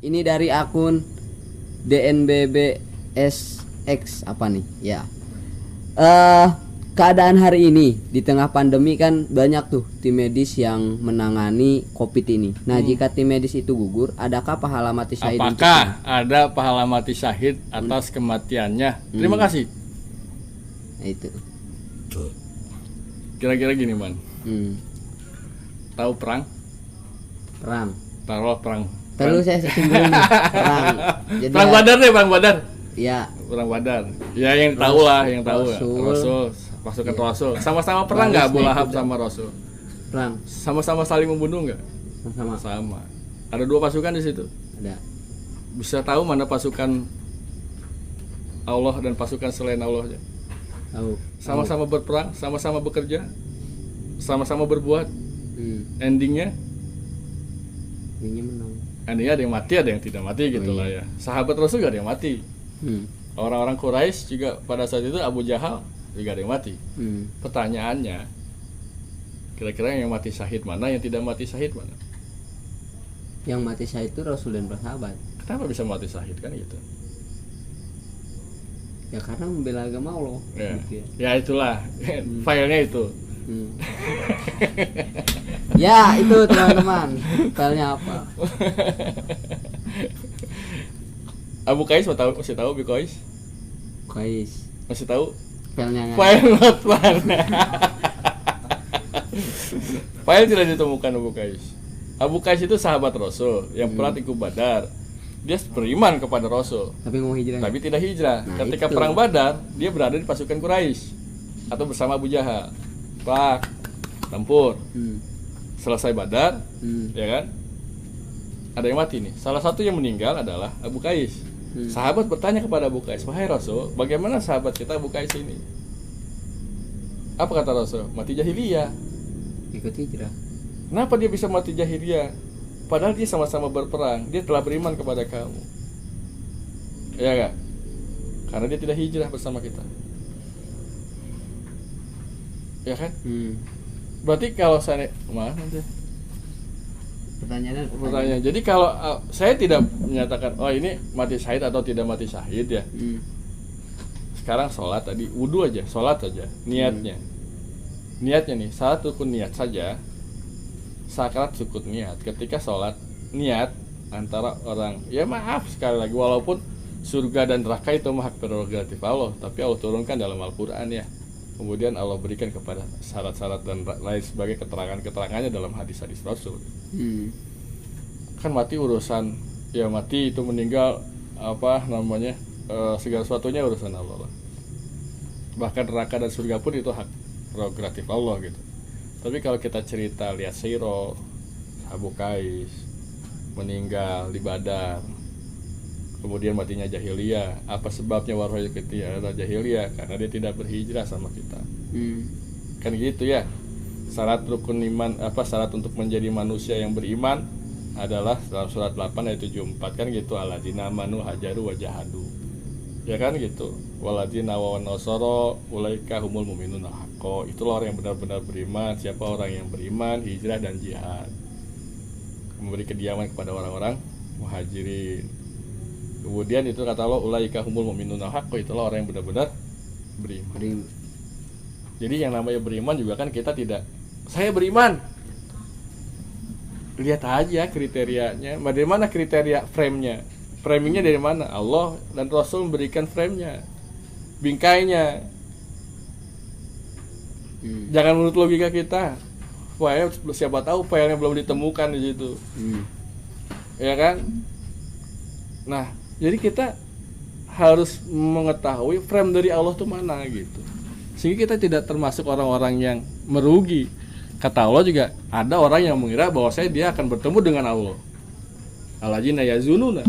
Ini dari akun DNBBSX apa nih? Ya. Keadaan hari ini di tengah pandemi kan banyak tuh tim medis yang menangani COVID ini. Nah, jika tim medis itu gugur, adakah pahala mati syahid? Apakah ada pahala mati syahid atas kematiannya? Terima kasih. Nah, itu. Kira-kira gini, Man. Tahu perang? Perang. Perang. Terus saya singgung nih, perang. Jadi Perang Badar deh, Perang Badar. Ya, Perang Badar. Ya yang tahu lah, yang tahu ya. Rasul. Rasul, pasukan Rasul. Sama-sama perang nggak Abu Lahab sama Rasul? perang Sama-sama saling membunuh nggak? sama Sama. Ada dua pasukan di situ. ada. Bisa tahu mana pasukan Allah dan pasukan selain Allah? Tahu. Sama-sama berperang, sama-sama bekerja, sama-sama berbuat. Endingnya Ini menang. ada yang mati, ada yang tidak mati gitu lah ya. Sahabat Rasul gak ada yang mati. Orang-orang Quraisy juga pada saat itu, Abu Jahal juga ada yang mati. Pertanyaannya, kira-kira yang mati syahid mana, yang tidak mati syahid mana? Yang mati syahid itu Rasul dan para sahabat. Kenapa bisa mati syahid kan gitu? Ya karena membela agama Allah. Ya, Gitu ya. ya itulah filenya itu. Ya itu teman-teman, filenya apa? Abu Qais masih tahu Abu Qais? Qais. Masih tahu? Filenya File not mana? File tidak ditemukan Abu Qais. Abu Qais itu sahabat Rasul yang pernah ikut Badar. Dia beriman kepada Rasul, tapi mau hijrah. tapi tidak hijrah. Nah, Ketika itu. perang Badar, dia berada di pasukan Quraisy atau bersama Abu Jahal. Pak, tempur. Selesai Badar, ya kan? Ada yang mati nih. Salah satu yang meninggal adalah Abu Qais. Sahabat bertanya kepada Abu Qais, "Wahai Rasul, bagaimana sahabat kita Abu Qais ini?" Apa kata Rasul? Mati jahiliyah. Ikut hijrah. Kenapa dia bisa mati jahiliyah? Padahal dia sama-sama berperang. Dia telah beriman kepada kamu. Ya enggak? Karena dia tidak hijrah bersama kita. Ya kan? Berarti kalau saya mana tuh? Pertanyaan. Jadi kalau saya tidak menyatakan oh ini mati syahid atau tidak mati syahid ya. Sekarang sholat tadi, wudu aja, sholat aja, niatnya. Niatnya nih, salat rukun niat saja. Sakarat sukut niat. Ketika sholat, niat antara orang, ya maaf sekali lagi, walaupun surga dan neraka itu hak prerogatif Allah, tapi Allah turunkan dalam Al-Quran ya. Kemudian Allah berikan kepada syarat-syarat dan lain sebagai keterangan-keterangannya dalam hadis-hadis Rasul. Kan mati urusan, ya mati itu meninggal apa namanya, segala sesuatunya urusan Allah lah. Bahkan neraka dan surga pun itu hak prerogatif Allah gitu. Tapi kalau kita cerita lihat Siro, Abu Qais meninggal di Badar, kemudian matinya jahiliyah. Apa sebabnya warahnya ketika jahiliyah? Karena dia tidak berhijrah sama kita. Kan gitu ya. Syarat rukun iman, syarat untuk menjadi manusia yang beriman adalah dalam surat 8 ayat 74 kan gitu, alladzina amanu hajaru wa jahadu. Ya kan gitu. Walladzina wa nasara ulaika humul mu'minun haqqo. Itulah orang yang benar-benar beriman. Siapa orang yang beriman, hijrah dan jihad. Memberi kediaman kepada orang-orang muhajirin. Kemudian itu kata Allah ulaika humul mu'minun haqqo, itulah orang yang benar-benar beriman. Jadi yang namanya beriman juga kan kita tidak saya beriman. Lihat aja kriterianya. Dari mana kriteria frame-nya? Framingnya dari mana? Allah dan Rasul memberikan frame-nya, bingkainya. Jangan menurut logika kita. File siapa tahu filenya belum ditemukan di situ. Ya kan? Nah, jadi kita harus mengetahui frame dari Allah itu mana gitu. Sehingga kita tidak termasuk orang-orang yang merugi. Kata Allah juga ada orang yang mengira bahwa dia akan bertemu dengan Allah. Alladzina yazununa.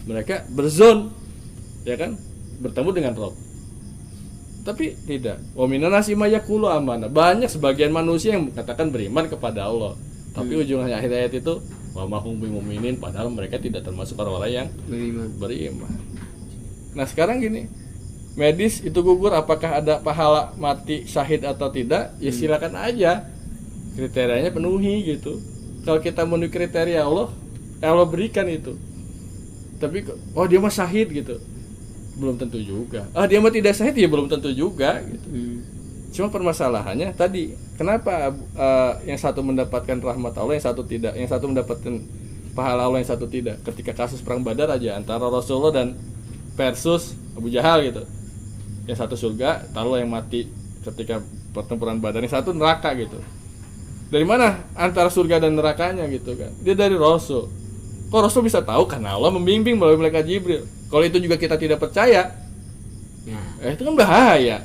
Mereka berzon, ya kan, bertemu dengan Rabb. Tapi tidak. Wa minan nasi may yaqulu amanah. Banyak sebagian manusia yang mengatakan beriman kepada Allah. Tapi ujungnya akhir ayat itu wa ma hum bimumin, padahal mereka tidak termasuk orang-orang yang beriman. Nah, sekarang gini. Medis itu gugur, apakah ada pahala mati syahid atau tidak? Ya silakan aja. Kriterianya penuhi gitu. Kalau kita memenuhi kriteria Allah, Allah berikan itu. Tapi oh dia mah syahid gitu, belum tentu juga. Dia mah tidak syahid ya belum tentu juga gitu. Cuma permasalahannya tadi kenapa yang satu mendapatkan rahmat Allah, yang satu tidak, yang satu mendapatkan pahala Allah, yang satu tidak. Ketika kasus perang Badar aja antara Rasulullah dan versus Abu Jahal gitu, yang satu surga, taruh yang mati ketika pertempuran Badar, yang satu neraka gitu. Dari mana antara surga dan nerakanya gitu kan? Dia dari Rasul. Kok Rasul bisa tahu? Karena Allah membimbing melalui malaikat Jibril. Kalau itu juga kita tidak percaya, itu kan bahaya.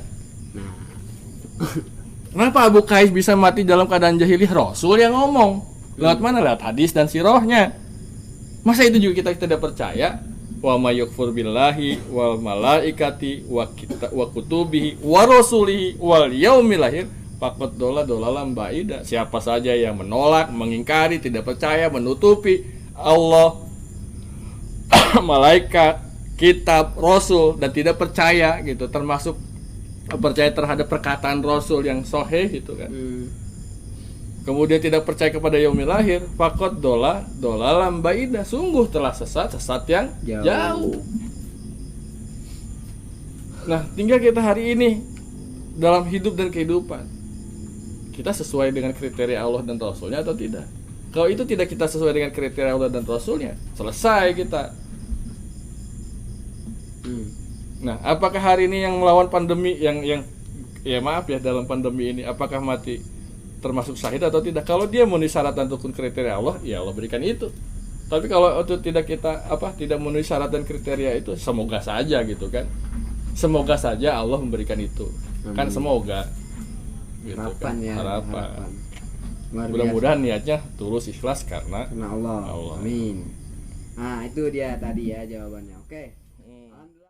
Kenapa Abu Qais bisa mati dalam keadaan jahiliyah? Rasul yang ngomong. Lewat mana? Lewat hadis dan sirahnya. Masa itu juga kita tidak percaya? Wa may yakfur billahi wal malaikati wa kutubihi wa rasulihi wal yaumil akhir faqad dolalam ba'ida. Siapa saja yang menolak, mengingkari, tidak percaya, menutupi Allah, malaikat, kitab, rasul dan tidak percaya gitu, termasuk percaya terhadap perkataan Rasul yang sahih gitu kan. Kemudian tidak percaya kepada yaumil akhir, faqad dolalam ba'ida, sungguh telah sesat yang jauh. Nah, tinggal kita hari ini dalam hidup dan kehidupan, kita sesuai dengan kriteria Allah dan Rasulnya atau tidak. Kalau itu tidak kita sesuai dengan kriteria Allah dan Rasulnya, selesai kita. Nah, apakah hari ini yang melawan pandemi yang ya maaf ya dalam pandemi ini apakah mati termasuk syahid atau tidak? Kalau dia memenuhi syarat dan rukun kriteria Allah, ya Allah berikan itu. Tapi kalau itu tidak kita tidak memenuhi syarat dan kriteria itu, semoga saja gitu kan. Semoga saja Allah memberikan itu. Amin. Kan semoga. Gitu harapan kan. Harapan. Mudah-mudahan niatnya tulus ikhlas karena Allah. Amin. Nah, itu dia tadi ya jawabannya. Oke. Alhamdulillah.